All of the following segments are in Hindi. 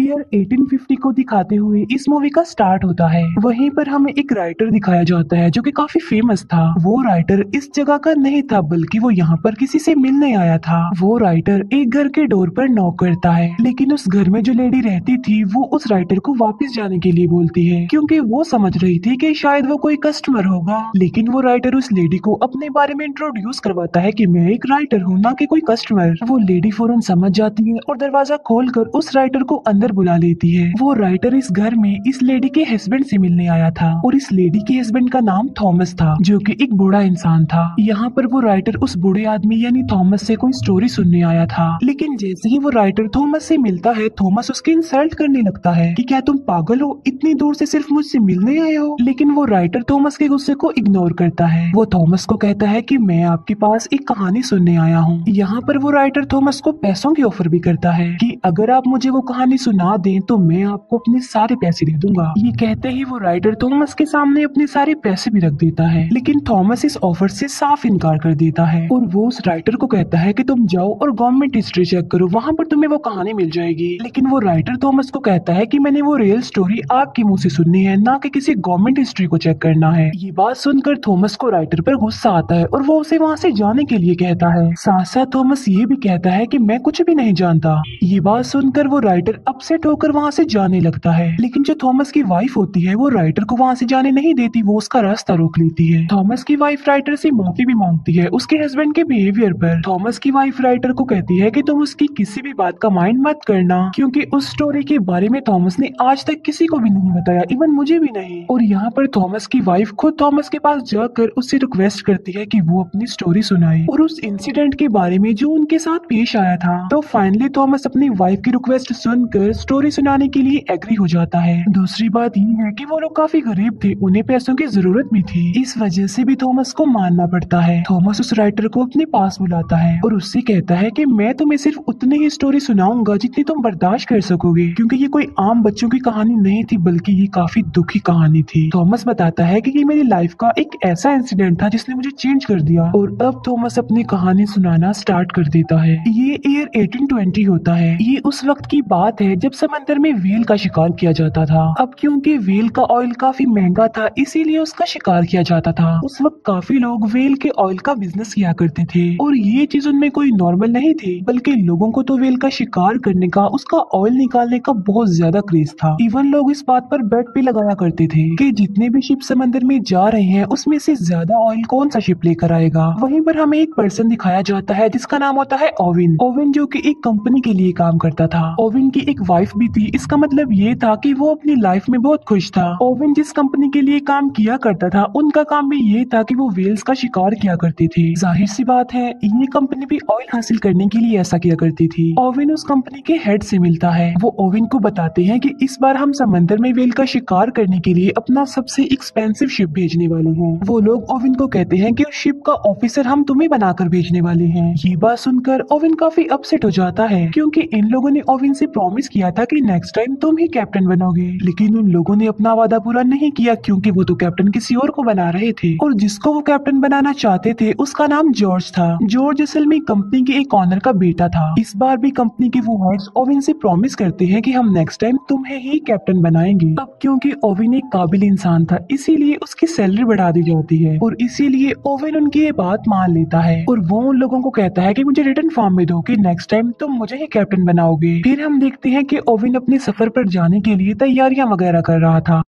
ईयर 1850 को दिखाते हुए इस मूवी का स्टार्ट होता है। वहीं पर हमें एक राइटर दिखाया जाता है जो कि काफी फेमस था। वो राइटर इस जगह का नहीं था बल्कि वो यहाँ पर किसी से मिलने आया था। वो राइटर एक घर के डोर पर नॉक करता है, लेकिन उस घर में जो लेडी रहती थी वो उस राइटर को वापस जाने के लिए बोलती है क्योंकि वो समझ रही थी कि शायद वो कोई कस्टमर होगा। लेकिन वो राइटर उस लेडी को अपने बारे में इंट्रोड्यूस करवाता है कि मैं एक राइटर हूँ, ना कि कोई कस्टमर। वो लेडी फौरन समझ जाती है और दरवाजा खोलकर उस राइटर को अंदर बुला लेती है। वो राइटर इस घर में इस लेडी के हस्बैंड से मिलने आया था और इस लेडी के हस्बैंड का नाम थॉमस था जो कि एक बूढ़ा इंसान था। यहाँ पर वो राइटर उस बूढ़े आदमी यानी थॉमस से कोई स्टोरी सुनने आया था, लेकिन जैसे ही वो राइटर थॉमस से मिलता है थॉमस उसकी इंसल्ट करने लगता है कि क्या तुम पागल हो, इतनी दूर से सिर्फ मुझसे मिलने आए हो। लेकिन वो राइटर थॉमस के गुस्से को इग्नोर करता है। वो थॉमस को कहता है कि मैं आपके पास एक कहानी सुनने आया हूँ। यहाँ पर वो राइटर थॉमस को पैसों की ऑफर भी करता है कि अगर आप मुझे वो कहानी सुना दें तो मैं आपको अपने सारे पैसे दे दूंगा। ये कहते ही वो राइटर थॉमस के सामने अपने सारे पैसे भी रख देता है, लेकिन थॉमस इस ऑफर से साफ इनकार कर देता है और वो उस राइटर को कहता है कि तुम जाओ और गवर्नमेंट हिस्ट्री चेक करो, वहाँ पर तुम्हें वो कहानी मिल जाएगी। लेकिन वो राइटर थॉमस को कहता है कि मैंने वो रियल स्टोरी आपके मुंह से सुननी है, ना कि किसी गवर्नमेंट हिस्ट्री को चेक करना है। ये बात सुनकर थॉमस को राइटर पर गुस्सा आता है और वो उसे वहाँ से जाने के लिए कहता है। साथ साथ थॉमस ये भी कहता है कि मैं कुछ भी नहीं जानता। ये बात सुनकर वो राइटर अपसेट होकर वहाँ से जाने लगता है, लेकिन जो थॉमस की वाइफ होती है वो राइटर को वहाँ से जाने नहीं देती, वो उसका रास्ता रोक लेती है। थॉमस की वाइफ राइटर से माफी भी मांगती है उसके हस्बैंड के बिहेवियर पर। थॉमस की वाइफ राइटर को कहती है कि तुम उसकी किसी भी बात का माइंड मत करना, क्योंकि उस स्टोरी के बारे में थॉमस ने आज तक किसी को भी नहीं बताया, इवन मुझे भी नहीं। और यहाँ पर थॉमस की वाइफ खुद थॉमस के पास जाकर उससे रिक्वेस्ट करती है कि वो अपनी स्टोरी सुनाए और उस इंसिडेंट के बारे में जो उनके साथ पेश आया था। तो फाइनली थॉमस अपनी वाइफ की रिक्वेस्ट सुनकर स्टोरी सुनाने के लिए एग्री हो जाता है। दूसरी बात ये है कि वो लोग काफी गरीब थे, उन्हें पैसों की जरूरत भी थी, इस वजह से भी थॉमस को मानना पड़ता है। थॉमस उस राइटर को अपने पास बुलाता है और उससे कहता है कि मैं तुम्हें सिर्फ उतनी ही स्टोरी सुनाऊंगा जितनी तुम बर्दाश्त कर सकोगे, क्योंकि ये कोई आम बच्चों की कहानी नहीं थी बल्कि ये काफी दुखी कहानी थी। थॉमस बताता है कि ये मेरी लाइफ का एक ऐसा इंसिडेंट था जिसने मुझे चेंज कर दिया। और अब थॉमस अपनी कहानी सुनाना स्टार्ट कर देता है। ये ईयर 1820 होता है। ये उस वक्त की बात है जब समंदर में व्हेल का शिकार किया जाता था। अब क्योंकि व्हेल का ऑयल काफी महंगा था इसीलिए उसका शिकार किया जाता था। उस वक्त काफी लोग व्हेल के ऑयल का बिजनेस किया करते थे और ये चीज उनमें कोई नॉर्मल नहीं थी, बल्कि लोगों को तो व्हेल का शिकार करने का, उसका ऑयल निकालने का बहुत ज्यादा क्रेज था। इवन लोग इस बात पर बेट भी लगाया करते थे कि जितने भी शिप समंदर में जा रहे हैं उसमें से ज्यादा ऑयल कौन सा शिप लेकर आएगा। वहीं पर हमें एक पर्सन दिखाया जाता है जिसका नाम होता है ओवेन। ओवेन जो कि एक कंपनी के लिए काम करता था। ओवेन की एक वाइफ भी थी, इसका मतलब ये था कि वो अपनी लाइफ में बहुत खुश था। ओवेन जिस कंपनी के लिए काम किया करता था उनका काम भी ये था कि वो व्हेल्स का शिकार किया करते थे। जाहिर सी बात है ये कंपनी भी ऑयल हासिल करने के लिए ऐसा किया करती थी। ओवेन उस कंपनी के हेड से मिलता है। वो ओवेन को बताते हैं कि इस बार हम समंदर में व्हेल का शिकार करने के लिए अपना सबसे एक्सपेंसिव शिप भेजने वाले हैं। वो लोग ओवेन को कहते हैं कि उस शिप का ऑफिसर हम तुम्हें बनाकर भेजने वाले हैं। ये बात सुनकर ओवेन काफी अपसेट हो जाता है क्योंकि इन लोगों ने ओवेन से प्रॉमिस किया था कि नेक्स्ट टाइम तुम ही कैप्टन बनोगे, लेकिन उन लोगों ने अपना वादा पूरा नहीं किया क्योंकि वो तो कैप्टन किसी और को बना रहे थे और जिसको वो कैप्टन बनाना चाहते थे उसका नाम जॉर्ज था। जॉर्ज असल में कंपनी के एक ऑनर का बेटा था। इस बार भी कंपनी के वो हेड्स ओवेन से प्रॉमिस करते हैं कि हम नेक्स्ट टाइम तुम्हें ही कैप्टन बनाएंगे। अब क्योंकि ओवेन एक काबिल इंसान था इसीलिए उसकी सैलरी बढ़ा दी जाती है और इसीलिए ओवेन उनकी ये बात मान लेता है और वो उन लोगों को कहता है कि मुझे रिटर्न फॉर्म में दो कि नेक्स्ट टाइम तुम मुझे ही कैप्टन बनाओगे। फिर हम देखते हैं कि ओवेन अपने सफर पर जाने के लिए तैयारियां वगैरह कर रहा था।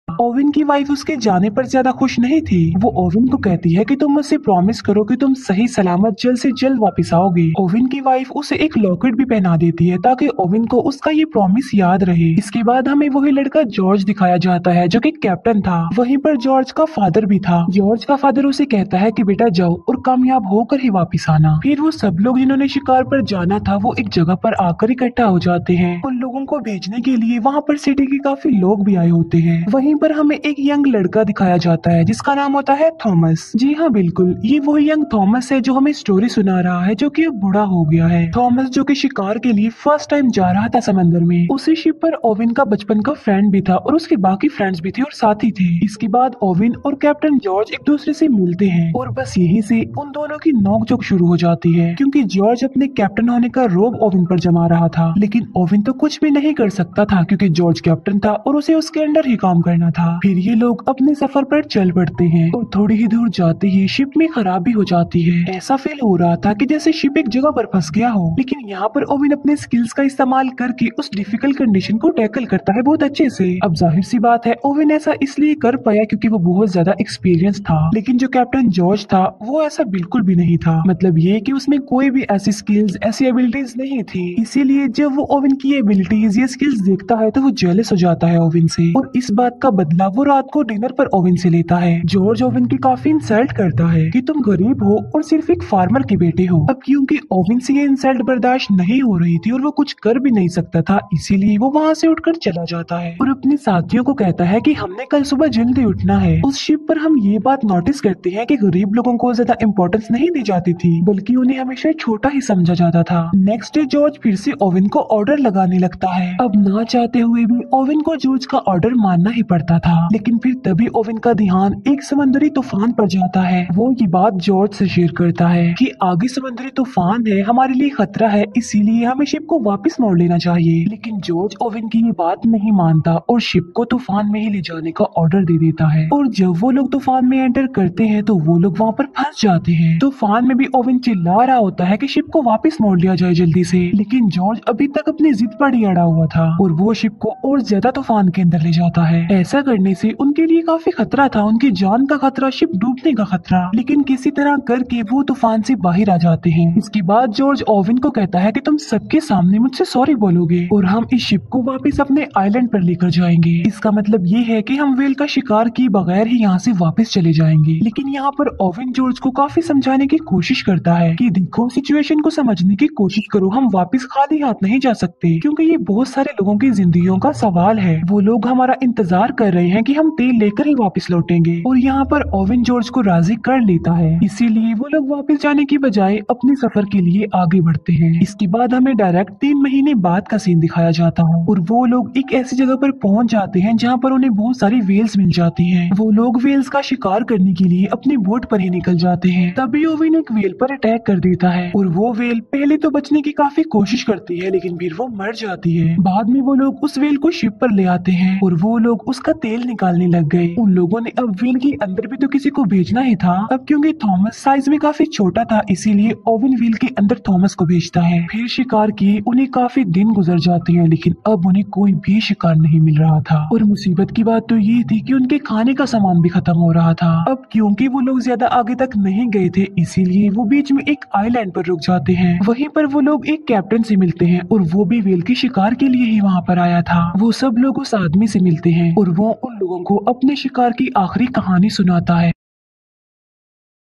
ओवेन की वाइफ उसके जाने पर ज्यादा खुश नहीं थी। वो ओवेन को कहती है कि तुम मुझसे प्रॉमिस करो कि तुम सही सलामत जल्द से जल्द वापस आओगे। ओवेन की वाइफ उसे एक लॉकेट भी पहना देती है ताकि ओवेन को उसका ये प्रॉमिस याद रहे। इसके बाद हमें वही लड़का जॉर्ज दिखाया जाता है जो कि कैप्टन था। वहीं पर जॉर्ज का फादर भी था। जॉर्ज का फादर उसे कहता है कि बेटा जाओ और कामयाब होकर ही वापिस आना। फिर वो सब लोग जिन्होंने शिकार पर जाना था वो एक जगह पर आकर इकट्ठा हो जाते हैं। उन लोगों को भेजने के लिए वहाँ पर सिटी के काफी लोग भी आए होते हैं। वहीं पर हमें एक यंग लड़का दिखाया जाता है जिसका नाम होता है थॉमस। जी हाँ बिल्कुल, ये वही यंग थॉमस है जो हमें स्टोरी सुना रहा है, जो कि अब बूढ़ा हो गया है। थॉमस जो कि शिकार के लिए फर्स्ट टाइम जा रहा था समंदर में। उसी शिप पर ओविन का बचपन का फ्रेंड भी था और उसके बाकी फ्रेंड्स भी थे और साथी थे। इसके बाद ओविन और कैप्टन जॉर्ज एक दूसरे से मिलते हैं और बस यहीं से उन दोनों की नोकझोंक शुरू हो जाती है, क्योंकि जॉर्ज अपने कैप्टन होने का रोब ओविन पर जमा रहा था। लेकिन ओविन तो कुछ भी नहीं कर सकता था क्योंकि जॉर्ज कैप्टन था और उसे उसके अंडर ही काम करना था। फिर ये लोग अपने सफर पर चल पड़ते हैं और थोड़ी ही दूर जाते ही शिप में खराबी हो जाती है। ऐसा फील हो रहा था कि जैसे शिप एक जगह पर फंस गया हो। लेकिन यहाँ पर ओविन अपने स्किल्स का इस्तेमाल करके उस डिफिकल्ट कंडीशन को टैकल करता है बहुत अच्छे से। अब जाहिर सी बात है ओविन ऐसा इसलिए कर पाया क्योंकि वो बहुत ज्यादा एक्सपीरियंस था। लेकिन जो कैप्टन जॉर्ज था वो ऐसा बिल्कुल भी नहीं था। मतलब ये कि उसमें कोई भी ऐसी स्किल्स ऐसी एबिलिटीज नहीं थी। इसीलिए जब वो ओविन की एबिलिटीज या स्किल्स देखता है तो वो जेलस हो जाता है ओविन से और इस बात का बदला वो रात को डिनर पर ओविन से लेता है। जॉर्ज ओविन की काफी इंसल्ट करता है कि तुम गरीब हो और सिर्फ एक फार्मर के बेटे हो। अब क्योंकि ओविन से ये इंसल्ट बर्दाश्त नहीं हो रही थी और वो कुछ कर भी नहीं सकता था, इसीलिए वो वहाँ से उठकर चला जाता है और अपने साथियों को कहता है कि हमने कल सुबह जल्दी उठना है। उस शिप पर हम ये बात नोटिस करते हैं कि गरीब लोगों को ज्यादा इम्पोर्टेंस नहीं दी जाती थी, बल्कि उन्हें हमेशा छोटा ही समझा जाता था। नेक्स्ट डे जॉर्ज फिर से ओविन को ऑर्डर लगाने लगता है। अब ना चाहते हुए भी ओविन को जॉर्ज का ऑर्डर मानना ही पड़ता था। लेकिन फिर तभी ओविन का ध्यान एक समुद्री तूफान पर जाता है। वो ये बात जॉर्ज से शेयर करता है कि आगे समुद्री तूफान है, हमारे लिए खतरा है, इसीलिए हमें शिप को वापस मोड़ लेना चाहिए। लेकिन जॉर्ज ओविन की ये बात नहीं मानता और शिप को तूफान में ही ले जाने का ऑर्डर दे देता है। और जब वो लोग तूफान में एंटर करते हैं तो वो लोग वहाँ पर फंस जाते हैं। तूफान में भी ओविन चिल्ला रहा होता है कि शिप को वापस मोड़ लिया जाए जल्दी से। लेकिन जॉर्ज अभी तक अपनी जिद पर ही अड़ा हुआ था और वो शिप को और ज्यादा तूफान के अंदर ले जाता है। ऐसा करने से उनके लिए काफी खतरा था, उनकी जान का खतरा, शिप डूबने का खतरा। लेकिन किसी तरह करके वो तूफान से बाहर आ जाते हैं। इसके बाद जॉर्ज ओविन को कहता है कि तुम सबके सामने मुझसे सॉरी बोलोगे और हम इस शिप को वापस अपने आइलैंड पर लेकर जाएंगे। इसका मतलब ये है कि हम वेल का शिकार किए बगैर ही यहाँ से वापस चले जाएंगे। लेकिन यहाँ पर ओविन जॉर्ज को काफी समझाने की कोशिश करता है कि देखो, सिचुएशन को समझने की कोशिश करो, हम वापस खाली हाथ नहीं जा सकते क्योंकि ये बहुत सारे लोगों की जिंदगियों का सवाल है। वो लोग हमारा इंतजार कर रहे हैं कि हम तेल लेकर ही वापस लौटेंगे। और यहाँ पर ओविन जॉर्ज को राजी कर लेता है, इसीलिए वो लोग वापस जाने की बजाय अपने सफर के लिए आगे बढ़ते हैं। इसके बाद हमें डायरेक्ट 3 महीने बाद का सीन दिखाया जाता है और वो लोग एक ऐसी जगह पर पहुंच जाते हैं जहाँ पर उन्हें बहुत सारी वेल्स मिल जाती हैं। वो लोग वेल्स का शिकार करने के लिए अपनी बोट पर ही निकल जाते हैं। तभी ओविन एक वेल पर अटैक कर देता है और वो वेल पहले तो बचने की काफी कोशिश करती है लेकिन फिर वो मर जाती है। बाद में वो लोग उस वेल को शिप पर ले आते हैं और वो लोग उसका तेल निकालने लग गए। उन लोगों ने अब वेल के अंदर भी तो किसी को भेजना ही था। अब क्योंकि थॉमस साइज में काफी छोटा था, इसीलिए ओविन वेल के अंदर थॉमस को भेजता है। फिर शिकार किए उन्हें काफी दिन गुजर जाते हैं लेकिन अब उन्हें कोई भी शिकार नहीं मिल रहा था। और मुसीबत की बात तो ये थी कि उनके खाने का सामान भी खत्म हो रहा था। अब क्योंकि वो लोग ज्यादा आगे तक नहीं गए थे, इसीलिए वो बीच में एक आइलैंड पर रुक जाते हैं। वहीं पर वो लोग एक कैप्टन से मिलते हैं और वो भी वेल के शिकार के लिए ही वहाँ पर आया था। वो सब लोग उस आदमी से मिलते हैं और वो उन लोगों को अपने शिकार की आखिरी कहानी सुनाता है।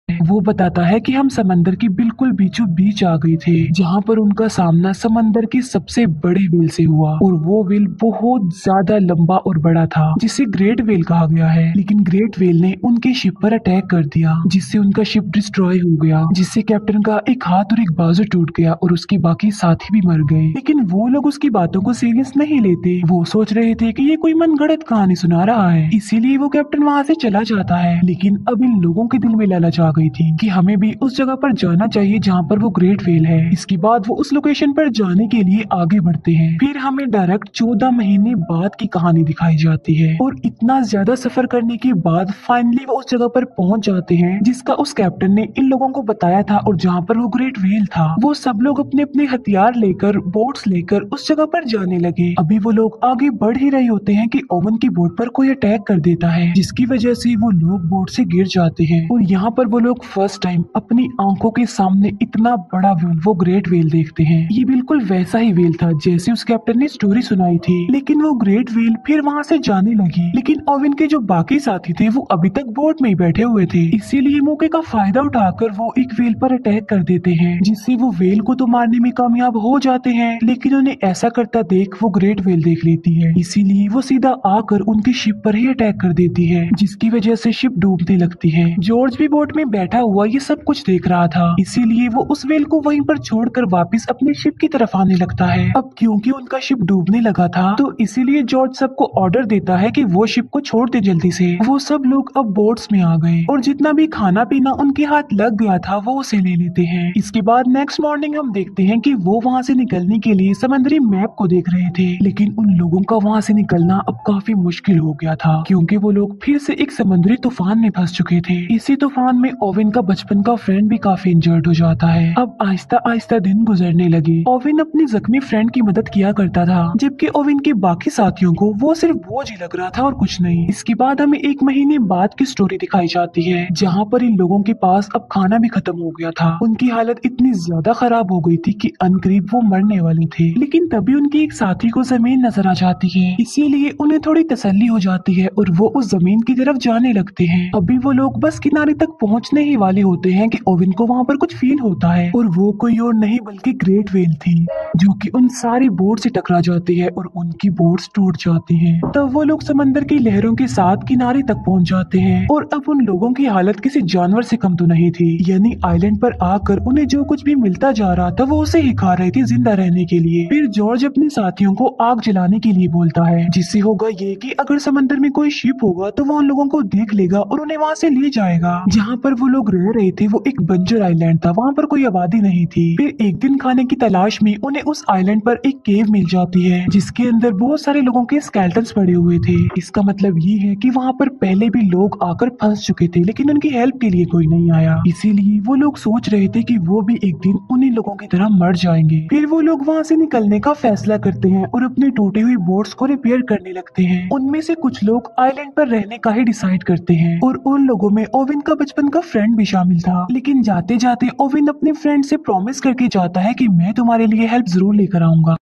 वो बताता है कि हम समंदर की बिल्कुल बीचों बीच आ गए थे जहाँ पर उनका सामना समंदर की सबसे बड़े व्हेल से हुआ और वो व्हेल बहुत ज्यादा लंबा और बड़ा था जिसे ग्रेट व्हेल कहा गया है। लेकिन ग्रेट व्हेल ने उनके शिप पर अटैक कर दिया जिससे उनका शिप डिस्ट्रॉय हो गया, जिससे कैप्टन का एक हाथ और एक बाजू टूट गया और उसके बाकी साथी भी मर गए। लेकिन वो लोग उसकी बातों को सीरियस नहीं लेते। वो सोच रहे थे कि ये कोई मनगढ़ंत कहानी सुना रहा है, इसीलिए वो कैप्टन वहाँ से चला जाता है। लेकिन अब इन लोगों के दिल में लालच आ गई थी कि हमें भी उस जगह पर जाना चाहिए जहाँ पर वो ग्रेट व्हेल है। इसके बाद वो उस लोकेशन पर जाने के लिए आगे बढ़ते हैं। फिर हमें डायरेक्ट 14 महीने बाद की कहानी दिखाई जाती है और इतना ज्यादा सफर करने के बाद फाइनली वो उस जगह पर पहुंच जाते हैं जिसका उस कैप्टन ने इन लोगों को बताया था और जहाँ पर वो ग्रेट व्हेल था। वो सब लोग अपने अपने हथियार लेकर, बोट्स लेकर उस जगह पर जाने लगे। अभी वो लोग आगे बढ़ ही रहे होते हैं कि ओवन की बोट पर कोई अटैक कर देता है जिसकी वजह से वो लोग बोट से गिर जाते हैं और यहाँ पर वो लोग फर्स्ट टाइम अपनी आंखों के सामने इतना बड़ा व्हेल, वो ग्रेट व्हेल देखते हैं। ये बिल्कुल वैसा ही व्हेल था जैसे उस कैप्टन ने स्टोरी सुनाई थी, लेकिन वो ग्रेट व्हेल फिर वहाँ से जाने लगी। लेकिन ओवेन के जो बाकी साथी थे वो अभी तक बोट में ही बैठे हुए थे, इसीलिए मौके का फायदा उठाकर वो एक व्हेल पर अटैक कर देते हैं, जिससे वो व्हेल को तो मारने में कामयाब हो जाते हैं। लेकिन उन्हें ऐसा करता देख वो ग्रेट व्हेल देख लेती है, इसीलिए वो सीधा आकर उनकी शिप पर ही अटैक कर देती है, जिसकी वजह से शिप डूबने लगती है। जॉर्ज भी बोट में बैठा हुआ ये सब कुछ देख रहा था, इसीलिए वो उस व्हेल को वहीं पर छोड़कर वापस अपनी शिप की तरफ आने लगता है। अब क्योंकि उनका शिप डूबने लगा था तो इसीलिए जॉर्ज सबको ऑर्डर देता है कि वो शिप को छोड़ दे जल्दी से। वो सब लोग अब बोट्स में आ गए और जितना भी खाना पीना उनके हाथ लग गया था वो उसे ले लेते हैं। इसके बाद नेक्स्ट मॉर्निंग हम देखते हैं कि वो वहाँ से निकलने के लिए समुद्री मैप को देख रहे थे, लेकिन उन लोगों का वहाँ से निकलना अब काफी मुश्किल हो गया था, क्योंकि वो लोग फिर से एक समुद्री तूफान में फंस चुके थे। इसी तूफान में ओवेन का बचपन का फ्रेंड भी काफी इंजर्ड हो जाता है। अब आहिस्ता आहिस्ता दिन गुजरने लगे। ओवेन अपनी जख्मी फ्रेंड की मदद किया करता था, जबकि ओवेन के बाकी साथियों को वो सिर्फ बोझ ही लग रहा था और कुछ नहीं। इसके बाद हमें एक महीने बाद की स्टोरी दिखाई जाती है, जहाँ पर इन लोगों के पास अब खाना भी खत्म हो गया था। उनकी हालत इतनी ज्यादा खराब हो गई थी कि अनकरीब वो मरने वाले थे। लेकिन तभी उनकी एक साथी को जमीन नजर आ जाती है, इसीलिए उन्हें थोड़ी तसल्ली हो जाती है और वो उस जमीन की तरफ जाने लगते हैं। अभी वो लोग बस किनारे तक पहुंचने ही वाले होते हैं कि ओवेन को वहाँ पर कुछ फील होता है, और वो कोई और नहीं बल्कि ग्रेट व्हेल थी, जो कि उन सारी बोट से टकरा जाती है और उनकी बोट्स टूट जाती हैं। तब वो लोग समंदर की लहरों के साथ किनारे तक पहुंच जाते हैं, और अब उन लोगों की हालत किसी जानवर से कम तो नहीं थी। यानी आइलैंड पर आकर उन्हें जो कुछ भी मिलता जा रहा था वो उसे ही खा रहे थे जिंदा रहने के लिए। फिर जॉर्ज अपने साथियों को आग जलाने के लिए बोलता है, जिससे होगा ये कि अगर समंदर में कोई शिप होगा तो वो उन लोगों को देख लेगा और उन्हें वहाँ से ले जाएगा। जहाँ पर वो लोग रह रहे थे वो एक बंजर आइलैंड था, वहाँ पर कोई आबादी नहीं थी। फिर एक दिन खाने की तलाश में उन्हें उस आइलैंड पर एक केव मिल जाती है, जिसके अंदर बहुत सारे लोगों के स्केलेटन्स पड़े हुए थे। इसका मतलब ये है कि वहाँ पर पहले भी लोग आकर फंस चुके थे, लेकिन उनकी हेल्प के लिए कोई नहीं आया। इसीलिए वो लोग सोच रहे थे कि वो भी एक दिन उन्हीं लोगों की तरह मर जाएंगे। फिर वो लोग वहाँ से निकलने का फैसला करते हैं और अपनी टूटी हुई बोट्स को रिपेयर करने लगते हैं। उनमें से कुछ लोग आइलैंड पर रहने का ही डिसाइड करते हैं, और उन लोगों में ओवेन का बचपन का फ्रेंड भी शामिल था। लेकिन जाते जाते ओवेन अपने फ्रेंड से प्रॉमिस करके जाता है कि मैं तुम्हारे लिए हेल्प जरूर लेकर आऊंगा।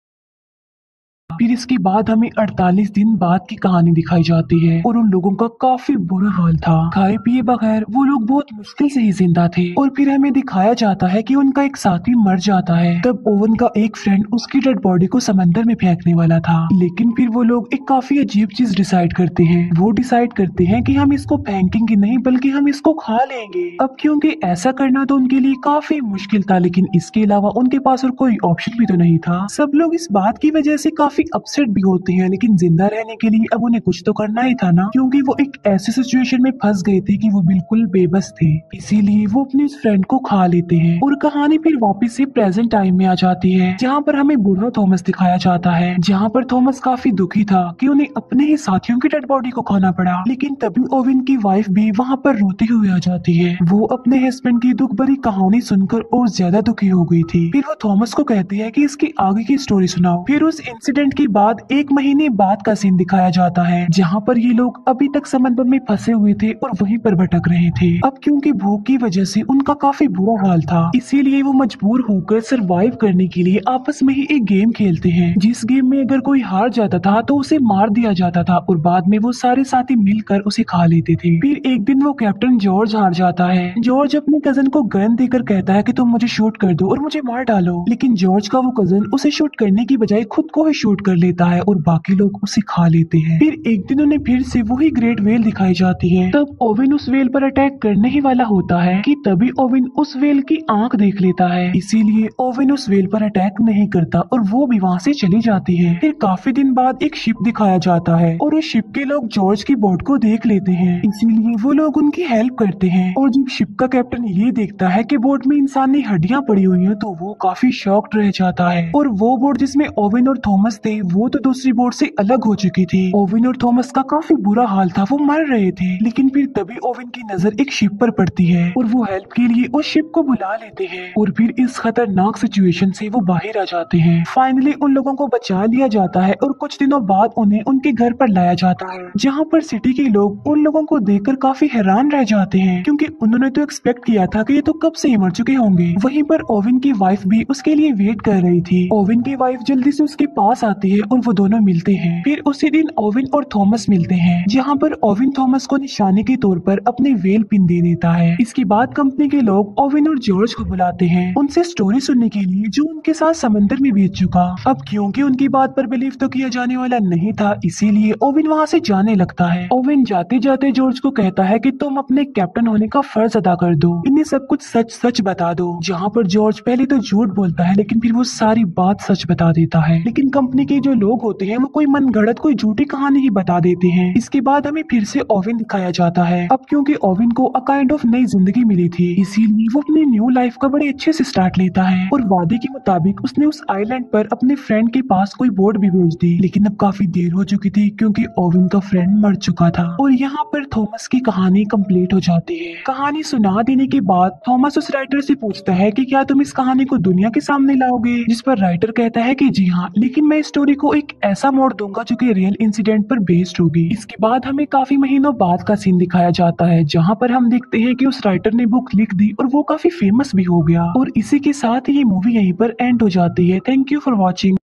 फिर इसके बाद हमें 48 दिन बाद की कहानी दिखाई जाती है, और उन लोगों का काफी बुरा हाल था। खाए पिए बगैर वो लोग बहुत मुश्किल से ही जिंदा थे। और फिर हमें दिखाया जाता है कि उनका एक साथी मर जाता है। तब ओवन का एक फ्रेंड उसकी डेड बॉडी को समंदर में फेंकने वाला था, लेकिन फिर वो लोग एक काफी अजीब चीज डिसाइड करते हैं। वो डिसाइड करते हैं कि हम इसको फेंकेंगे नहीं बल्कि हम इसको खा लेंगे। अब क्योंकि ऐसा करना तो उनके लिए काफी मुश्किल था, लेकिन इसके अलावा उनके पास और कोई ऑप्शन भी तो नहीं था। सब लोग इस बात की वजह से काफी अपसेट भी होते हैं, लेकिन जिंदा रहने के लिए अब उन्हें कुछ तो करना ही था ना, क्योंकि वो एक ऐसी सिचुएशन में फंस गए थे कि वो बिल्कुल बेबस थे। इसीलिए वो अपने उस फ्रेंड को खा लेते हैं, और कहानी फिर वापस से प्रेजेंट टाइम में आ जाती है, जहाँ पर हमें बूढ़ा थॉमस दिखाया जाता है। जहाँ पर थॉमस काफी दुखी था कि उन्हें अपने ही साथियों की डेड बॉडी को खाना पड़ा। लेकिन तभी ओवेन की वाइफ भी वहाँ पर रोती हुई आ जाती है। वो अपने हस्बैंड की दुख भरी कहानी सुनकर और ज्यादा दुखी हो गई थी। फिर वो थॉमस को कहती है कि इसकी आगे की स्टोरी सुनाओ। फिर उस इंसिडेंट के बाद एक महीने बाद का सीन दिखाया जाता है, जहाँ पर ये लोग अभी तक समंदर में फंसे हुए थे और वहीं पर भटक रहे थे। अब क्योंकि भूख की वजह से उनका काफी बुरा हाल था, इसीलिए वो मजबूर होकर सरवाइव करने के लिए आपस में ही एक गेम खेलते हैं, जिस गेम में अगर कोई हार जाता था तो उसे मार दिया जाता था, और बाद में वो सारे साथी मिलकर उसे खा लेते थे। फिर एक दिन वो कैप्टन जॉर्ज हार जाता है। जॉर्ज अपने कजन को गन देकर कहता है कि तुम मुझे शूट कर दो और मुझे मार डालो, लेकिन जॉर्ज का वो कजन उसे शूट करने की बजाय खुद को ही शूट कर लेता है और बाकी लोग उसे खा लेते हैं। फिर एक दिन उन्हें फिर से वही ग्रेट व्हेल दिखाई जाती है। तब ओवेन उस व्हेल पर अटैक करने ही वाला होता है कि तभी ओवेन उस व्हेल की आंख देख लेता है, इसीलिए ओवेन उस व्हेल पर अटैक नहीं करता और वो भी वहाँ से चली जाती है। फिर काफी दिन बाद एक शिप दिखाया जाता है, और उस शिप के लोग जॉर्ज की बोट को देख लेते हैं, इसीलिए वो लोग उनकी हेल्प करते हैं। और जब शिप का कैप्टन ये देखता है कि बोट में इंसानी हड्डियां पड़ी हुई हैं, तो वो काफी शॉक्ड रह जाता है। और वो बोट जिसमें ओवेन और थॉमस थे थे वो तो दूसरी बोट से अलग हो चुकी थी। ओविन और थॉमस का काफी बुरा हाल था, वो मर रहे थे। लेकिन फिर तभी ओविन की नजर एक शिप पर पड़ती है और वो हेल्प के लिए उस शिप को बुला लेते हैं और फिर इस खतरनाक सिचुएशन से वो बाहर आ जाते हैं। फाइनली उन लोगों को बचा लिया जाता है और कुछ दिनों बाद उन्हें उनके घर पर लाया जाता है, जहाँ पर सिटी के लोग उन लोगों को देखकर काफी हैरान रह जाते हैं क्योंकि उन्होंने तो एक्सपेक्ट किया था कि ये तो कब से ही मर चुके होंगे। वहीं पर ओविन की वाइफ भी उसके लिए वेट कर रही थी। ओविन की वाइफ जल्दी से उसके पास आती है और वो दोनों मिलते हैं। फिर उसी दिन ओविन और थॉमस मिलते हैं, जहाँ पर ओविन थॉमस को निशाने के तौर पर अपने वेल पिन दे देता है। इसके बाद कंपनी के लोग ओविन और जॉर्ज को बुलाते हैं उनसे स्टोरी सुनने के लिए जो उनके साथ समंदर में बीत चुका। अब क्योंकि उनकी बात पर बिलीव तो किया जाने वाला नहीं था, इसीलिए ओविन वहाँ से जाने लगता है। ओविन जाते जाते जॉर्ज को कहता है कि तुम अपने कैप्टन होने का फर्ज अदा कर दो, इन्हें सब कुछ सच सच बता दो। जहाँ पर जॉर्ज पहले तो झूठ बोलता है लेकिन फिर वो सारी बात सच बता देता है। लेकिन कंपनी के जो लोग होते हैं वो कोई मनगढ़ंत कोई झूठी कहानी ही बता देते हैं। इसके बाद हमें फिर से ओविन दिखाया जाता है। अब क्योंकि ओविन को अ काइंड ऑफ नई जिंदगी मिली थी, इसीलिए वो अपनी न्यू लाइफ का बड़े अच्छे से स्टार्ट लेता है और वादे के मुताबिक उसने उस आइलैंड पर अपने फ्रेंड के पास कोई बोट भी भेज दी। लेकिन अब काफी देर हो चुकी थी क्योंकि ओविन का फ्रेंड मर चुका था और यहाँ पर थॉमस की कहानी कंप्लीट हो जाती है। कहानी सुना देने के बाद थॉमस उस राइटर से पूछता है कि क्या तुम इस कहानी को दुनिया के सामने लाओगे, जिस पर राइटर कहता है कि जी हाँ, लेकिन मैं इस स्टोरी को एक ऐसा मोड़ दूंगा जो कि रियल इंसिडेंट पर बेस्ड होगी। इसके बाद हमें काफी महीनों बाद का सीन दिखाया जाता है, जहाँ पर हम देखते हैं कि उस राइटर ने बुक लिख दी और वो काफी फेमस भी हो गया। और इसी के साथ ये मूवी यहीं पर एंड हो जाती है। Thank you for watching.